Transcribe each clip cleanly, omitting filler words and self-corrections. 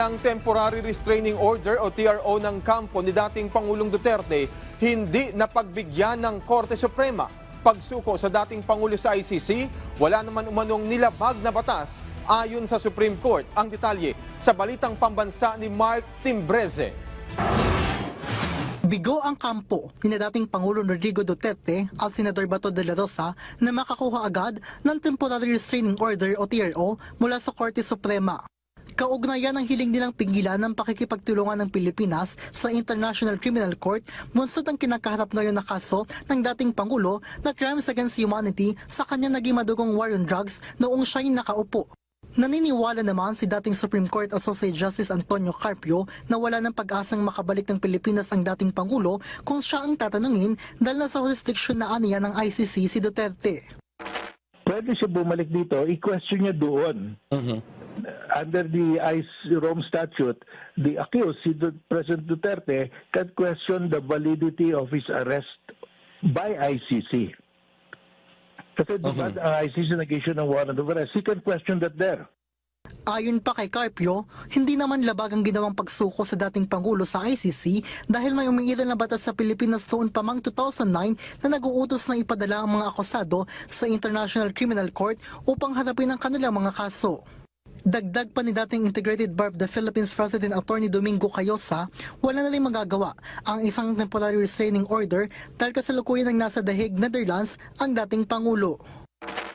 Ang Temporary Restraining Order o TRO ng kampo ni dating Pangulong Duterte hindi napagbigyan ng Korte Suprema. Pagsuko sa dating Pangulo sa ICC, wala naman umanong nilabag na batas ayon sa Supreme Court. Ang detalye sa balitang pambansa ni Mark Timbreze. Bigo ang kampo ni dating Pangulong Rodrigo Duterte at Senador Bato de la Rosa na makakuha agad ng Temporary Restraining Order o TRO mula sa Korte Suprema. Kaugnayan ang hiling nilang pigilan ng pakikipagtulungan ng Pilipinas sa International Criminal Court bunsod ang kinakaharap ngayon na kaso ng dating Pangulo na crimes against humanity sa kanya naging madugong war on drugs noong siya'y nakaupo. Naniniwala naman si dating Supreme Court Associate Justice Antonio Carpio na wala ng pag-asang makabalik ng Pilipinas ang dating Pangulo kung siya ang tatanungin dahil nasa jurisdiction na aniya ng ICC si Duterte. Pwede siya bumalik dito, i-question niya doon. Under the Rome Statute, the accused, si President Duterte, can question the validity of his arrest by ICC. Kasi diba ang ICC nag-issue ng warrant of arrest, he can question that there. Ayon pa kay Carpio, hindi naman labag ang ginawang pagsuko sa dating Pangulo sa ICC dahil may umiiral na batas sa Pilipinas noon pa mang 2009 na nag-uutos na ipadala ang mga akusado sa International Criminal Court upang harapin ang kanilang mga kaso. Dagdag pa ni dating Integrated Bar of the Philippines President Attorney Domingo Cayosa, wala na rin magagawa ang isang temporary restraining order dahil kasalukuyan ang nasa The Hague, Netherlands ang dating Pangulo.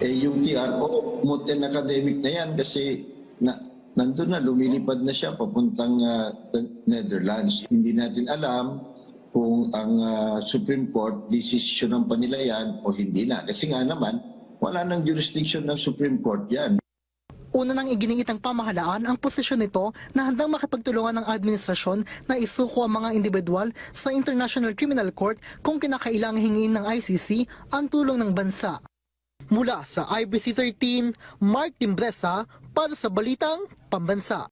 Yung TRO, moot and academic na yan kasi nandun na, lumilipad na siya papuntang Netherlands. Hindi natin alam kung ang Supreme Court, decision ng panila yan o hindi na. Kasi nga naman, wala nang jurisdiction ng Supreme Court yan. Una nang iginiit ng pamahalaan ang posisyon nito na handang makipagtulungan ng administrasyon na isuko ang mga individual sa International Criminal Court kung kinakailangang hingin ng ICC ang tulong ng bansa. Mula sa IBC 13, Mark Timbreza para sa Balitang Pambansa.